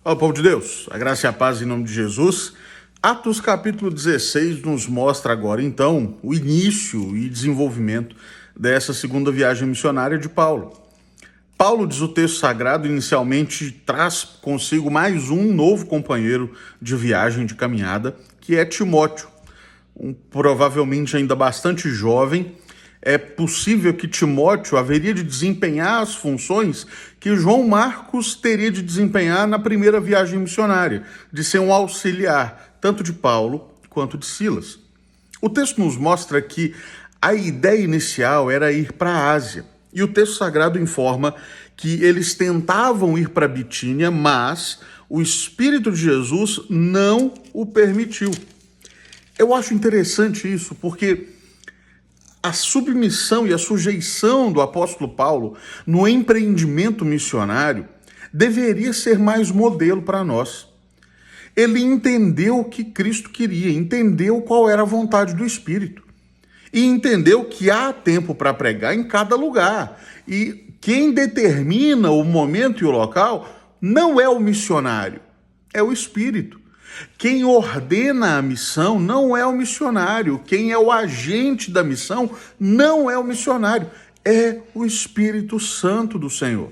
Ó, povo de Deus, a graça e a paz em nome de Jesus. Atos capítulo 16 nos mostra agora, então, o início e desenvolvimento dessa segunda viagem missionária de Paulo. Paulo, diz o texto sagrado, inicialmente traz consigo mais um novo companheiro de viagem, de caminhada, que é Timóteo, provavelmente ainda bastante jovem. É possível que Timóteo haveria de desempenhar as funções que João Marcos teria de desempenhar na primeira viagem missionária, de ser um auxiliar, tanto de Paulo quanto de Silas. O texto nos mostra que a ideia inicial era ir para a Ásia, e o texto sagrado informa que eles tentavam ir para Bitínia, mas o Espírito de Jesus não o permitiu. Eu acho interessante isso, porque a submissão e a sujeição do apóstolo Paulo no empreendimento missionário deveria ser mais modelo para nós. Ele entendeu o que Cristo queria, entendeu qual era a vontade do Espírito e entendeu que há tempo para pregar em cada lugar. E quem determina o momento e o local não é o missionário, é o Espírito. Quem ordena a missão não é o missionário. Quem é o agente da missão não é o missionário. É o Espírito Santo do Senhor.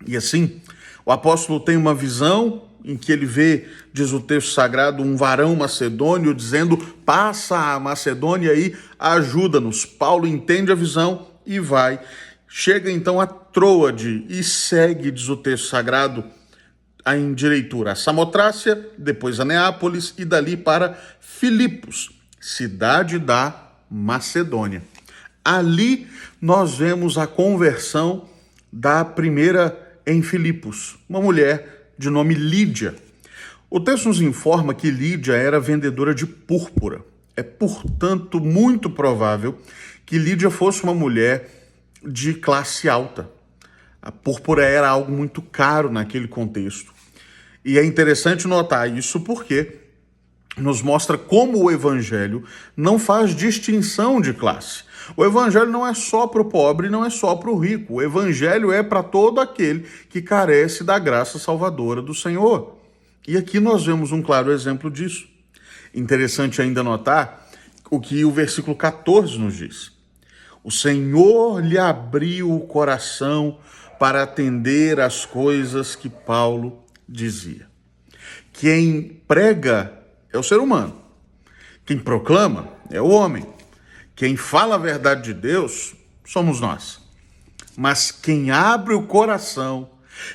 E assim, o apóstolo tem uma visão em que ele vê, diz o texto sagrado, um varão macedônio dizendo: passa a Macedônia aí, ajuda-nos. Paulo entende a visão e vai. Chega então a Troade e segue, diz o texto sagrado, a endireitura a Samotrácia, depois a Neápolis e dali para Filipos, cidade da Macedônia. Ali nós vemos a conversão da primeira em Filipos, uma mulher de nome Lídia. O texto nos informa que Lídia era vendedora de púrpura. É, portanto, muito provável que Lídia fosse uma mulher de classe alta. A púrpura era algo muito caro naquele contexto. E é interessante notar isso porque nos mostra como o evangelho não faz distinção de classe. O evangelho não é só para o pobre, não é só para o rico. O evangelho é para todo aquele que carece da graça salvadora do Senhor. E aqui nós vemos um claro exemplo disso. Interessante ainda notar o que o versículo 14 nos diz. O Senhor lhe abriu o coração para atender às coisas que Paulo dizia. Quem prega é o ser humano. Quem proclama é o homem. Quem fala a verdade de Deus somos nós. Mas quem abre o coração,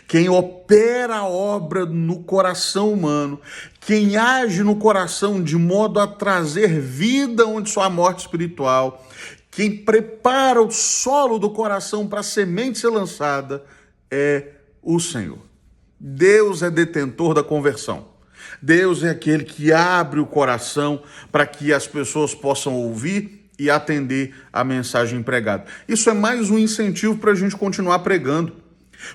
quem opera a obra no coração humano, quem age no coração de modo a trazer vida onde só há morte espiritual, quem prepara o solo do coração para a semente ser lançada é o Senhor. Deus é detentor da conversão. Deus é aquele que abre o coração para que as pessoas possam ouvir e atender a mensagem pregada. Isso é mais um incentivo para a gente continuar pregando.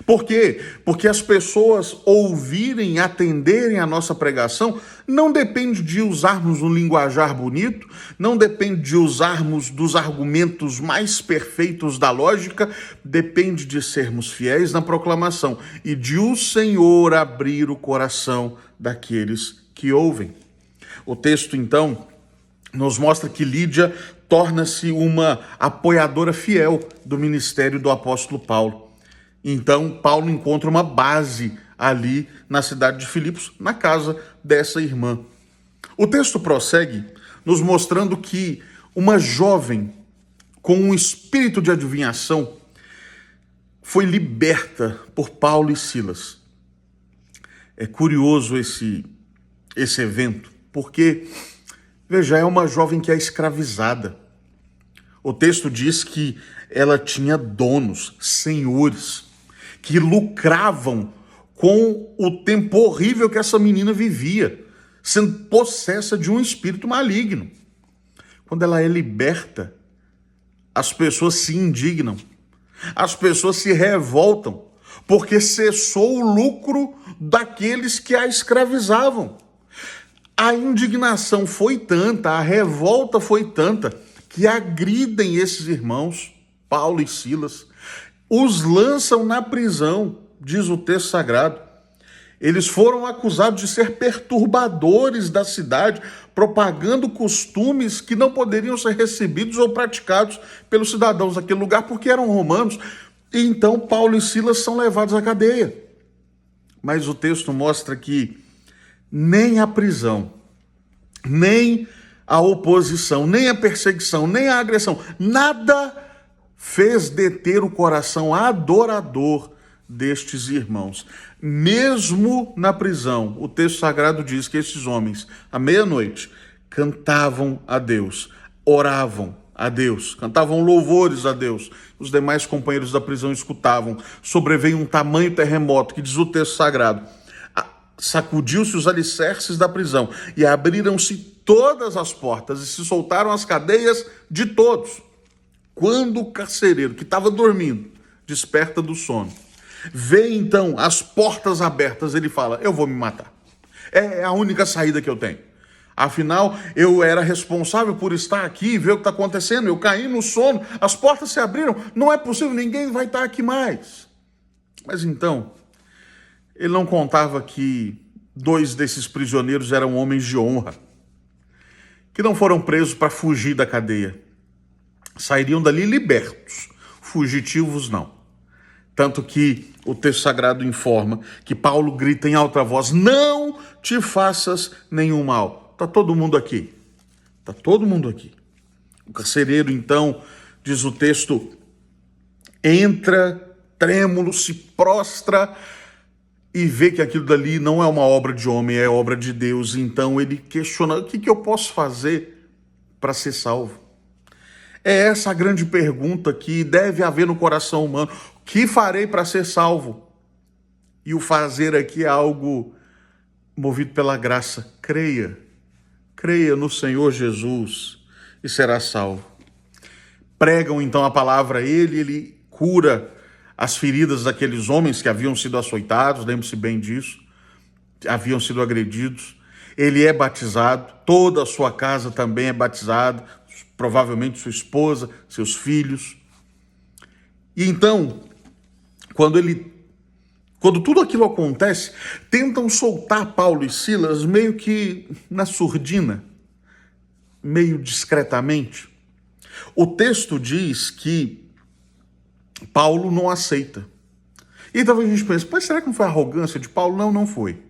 Por quê? Porque as pessoas ouvirem e atenderem a nossa pregação não depende de usarmos um linguajar bonito, não depende de usarmos dos argumentos mais perfeitos da lógica, depende de sermos fiéis na proclamação e de o Senhor abrir o coração daqueles que ouvem. O texto, então, nos mostra que Lídia torna-se uma apoiadora fiel do ministério do apóstolo Paulo. Então, Paulo encontra uma base ali na cidade de Filipos, na casa dessa irmã. O texto prossegue nos mostrando que uma jovem com um espírito de adivinhação foi liberta por Paulo e Silas. É curioso esse evento, porque, veja, é uma jovem que é escravizada. O texto diz que ela tinha donos, senhores, que lucravam com o tempo horrível que essa menina vivia, sendo possessa de um espírito maligno. Quando ela é liberta, as pessoas se indignam, as pessoas se revoltam, porque cessou o lucro daqueles que a escravizavam. A indignação foi tanta, a revolta foi tanta, que agridem esses irmãos, Paulo e Silas, os lançam na prisão, diz o texto sagrado. Eles foram acusados de ser perturbadores da cidade, propagando costumes que não poderiam ser recebidos ou praticados pelos cidadãos daquele lugar, porque eram romanos. E então Paulo e Silas são levados à cadeia. Mas o texto mostra que nem a prisão, nem a oposição, nem a perseguição, nem a agressão, nada fez deter o coração adorador destes irmãos. Mesmo na prisão, o texto sagrado diz que esses homens, à meia-noite, cantavam a Deus, oravam a Deus, cantavam louvores a Deus. Os demais companheiros da prisão escutavam. Sobreveio um tamanho terremoto, que diz o texto sagrado, sacudiu-se os alicerces da prisão e abriram-se todas as portas e se soltaram as cadeias de todos. Quando o carcereiro, que estava dormindo, desperta do sono, vê então as portas abertas, ele fala: eu vou me matar. É a única saída que eu tenho. Afinal, eu era responsável por estar aqui e ver o que está acontecendo. Eu caí no sono, as portas se abriram. Não é possível, ninguém vai estar aqui mais. Mas então, ele não contava que 2 desses prisioneiros eram homens de honra, que não foram presos para fugir da cadeia. Sairiam dali libertos, fugitivos não. Tanto que o texto sagrado informa que Paulo grita em alta voz: não te faças nenhum mal. Está todo mundo aqui. Está todo mundo aqui. O carcereiro, então, diz o texto, entra trêmulo, se prostra e vê que aquilo dali não é uma obra de homem, é obra de Deus. Então ele questiona: o que eu posso fazer para ser salvo? É essa a grande pergunta que deve haver no coração humano. O que farei para ser salvo? E o fazer aqui é algo movido pela graça. Creia no Senhor Jesus e será salvo. Pregam então a palavra a ele cura as feridas daqueles homens que haviam sido açoitados, lembre-se bem disso, haviam sido agredidos. Ele é batizado, toda a sua casa também é batizada, provavelmente sua esposa, seus filhos. E então, quando tudo aquilo acontece, tentam soltar Paulo e Silas meio que na surdina, meio discretamente. O texto diz que Paulo não aceita. E talvez a gente pense: mas será que não foi arrogância de Paulo? Não, não foi.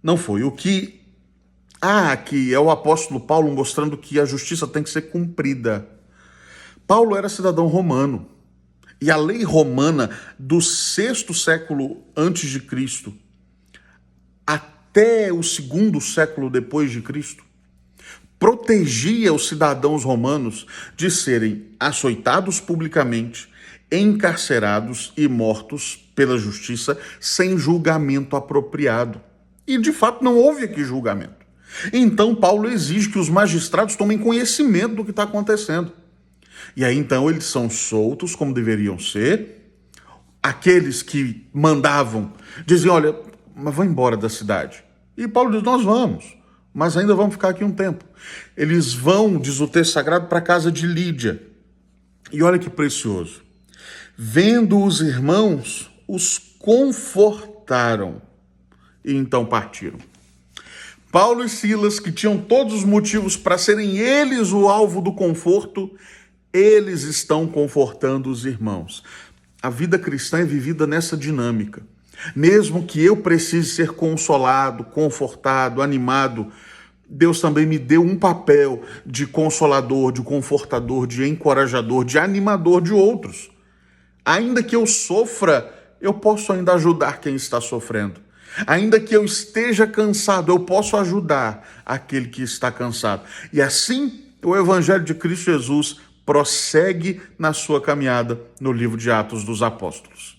Não foi. O que há aqui é o apóstolo Paulo mostrando que a justiça tem que ser cumprida. Paulo era cidadão romano. E a lei romana do 6º século antes de Cristo até o 2º século depois de Cristo protegia os cidadãos romanos de serem açoitados publicamente, encarcerados e mortos pela justiça sem julgamento apropriado. E de fato não houve aqui julgamento. Então Paulo exige que os magistrados tomem conhecimento do que está acontecendo. E aí então eles são soltos como deveriam ser. Aqueles que mandavam dizem: olha, mas vão embora da cidade. E Paulo diz: nós vamos, mas ainda vamos ficar aqui um tempo. Eles vão, diz o texto sagrado, para a casa de Lídia. E olha que precioso. Vendo os irmãos, os confortaram e então partiram. Paulo e Silas, que tinham todos os motivos para serem eles o alvo do conforto, eles estão confortando os irmãos. A vida cristã é vivida nessa dinâmica. Mesmo que eu precise ser consolado, confortado, animado, Deus também me deu um papel de consolador, de confortador, de encorajador, de animador de outros. Ainda que eu sofra, eu posso ainda ajudar quem está sofrendo. Ainda que eu esteja cansado, eu posso ajudar aquele que está cansado. E assim, o Evangelho de Cristo Jesus prossegue na sua caminhada no livro de Atos dos Apóstolos.